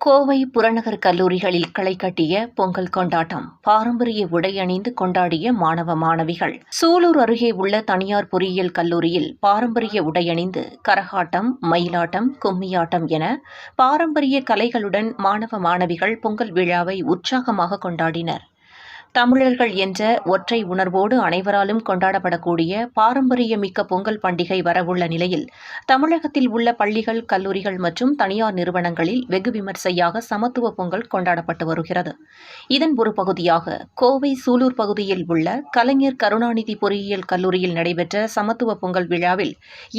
கோவை புறநகர் கல்லூரிகளில் களை கட்டிய பொங்கல் கொண்டாட்டம். பாரம்பரிய உடை அணிந்து கொண்டாடிய மாணவ மாணவிகள். சூலூர் அருகே உள்ள தனியார் பொறியியல் கல்லூரியில் பாரம்பரிய உடை அணிந்து கரகாட்டம், மயிலாட்டம், கும்மியாட்டம் என பாரம்பரிய கலைகளுடன் மாணவ மாணவிகள் பொங்கல் விழாவை உற்சாகமாக கொண்டாடினர். தமிழர்கள் என்ற ஒற்றை உணர்வோடு அனைவராலும் கொண்டாடப்படக்கூடிய பாரம்பரியமிக்க பொங்கல் பண்டிகை வரவுள்ள நிலையில் தமிழகத்தில் உள்ள பள்ளிகள், கல்லூரிகள் மற்றும் தனியார் நிறுவனங்களில் வெகு விமர்சையாக சமத்துவ பொங்கல் கொண்டாடப்பட்டு வருகிறது. இதன் ஒரு பகுதியாக கோவை சூலூர் பகுதியில் உள்ள கலைஞர் கருணாநிதி பொறியியல் கல்லூரியில் நடைபெற்ற சமத்துவ பொங்கல் விழாவில்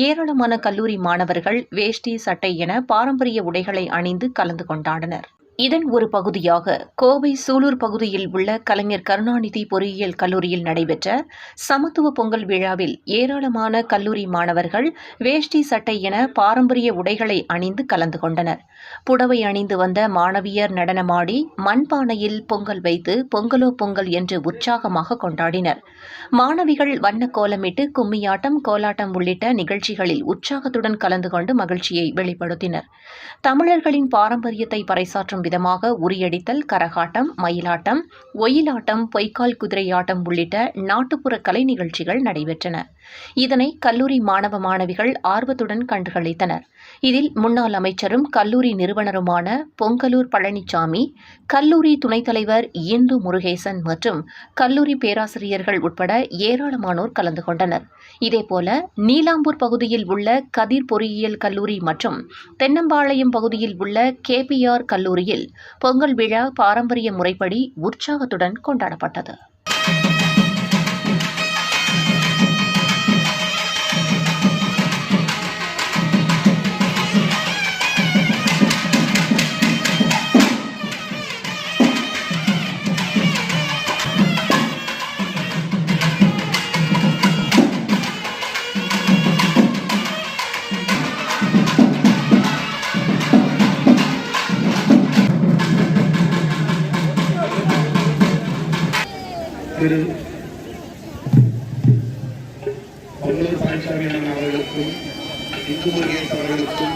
ஏராளமான கல்லூரி மாணவர்கள் வேஷ்டி, சட்டை என பாரம்பரிய உடைகளை அணிந்து கலந்து கொண்டாடினர். இதன் ஒரு பகுதியாக கோவை சூலூர் பகுதியில் உள்ள கலைஞர் கருணாநிதி பொறியியல் கல்லூரியில் நடைபெற்ற சமத்துவ பொங்கல் விழாவில் ஏராளமான கல்லூரி மாணவர்கள் வேஷ்டி, சட்டை என பாரம்பரிய உடைகளை அணிந்து கலந்து கொண்டனர். புடவை அணிந்து வந்த மாணவியர் நடனமாடி மண்பானையில் பொங்கல் வைத்து பொங்கலோ பொங்கல் என்று உற்சாகமாக கொண்டாடினர். மாணவிகள் வண்ண கோலமிட்டு கும்மியாட்டம், கோலாட்டம் உள்ளிட்ட நிகழ்ச்சிகளில் உற்சாகத்துடன் கலந்து கொண்டு மகிழ்ச்சியை வெளிப்படுத்தினர். தமிழர்களின் பாரம்பரியத்தை பறைசாற்றும் விதமாக உரியடித்தல், கரகாட்டம், மயிலாட்டம், ஒயிலாட்டம், பொய்க்கால் குதிரையாட்டம் உள்ளிட்ட நாட்டுப்புற கலை நிகழ்ச்சிகள் நடைபெற்றன. இதனை கல்லூரி மாணவ மாணவிகள் ஆர்வத்துடன் கண்டுகளித்தனர். இதில் முன்னாள் அமைச்சரும் கல்லூரி நிறுவனருமான பொங்கலூர் பழனிசாமி, கல்லூரி துணைத் தலைவர் இந்து முருகேசன் மற்றும் கல்லூரி பேராசிரியர்கள் உட்பட ஏராளமானோர் கலந்து கொண்டனர். இதேபோல நீலாம்பூர் பகுதியில் உள்ள கதிர் பொறியியல் கல்லூரி மற்றும் தென்னம்பாளையம் பகுதியில் உள்ள KPR கல்லூரியில் பொங்கல் விழா பாரம்பரிய முறைப்படி உற்சாகத்துடன் கொண்டாடப்பட்டது. திரு பொங்கலூர் பழனிசாமி அவர்களுக்கும், இந்து முருகேசன் அவர்களுக்கும்,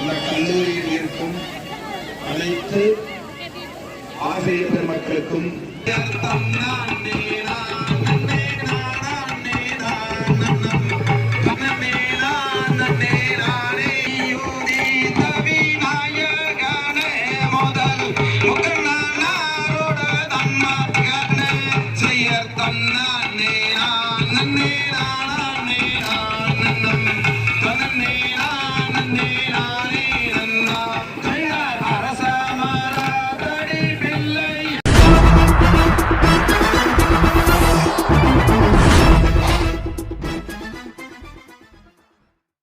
இந்த கல்லூரியில் இருக்கும் அனைத்து ஆசிரியர் பெருமக்களுக்கும்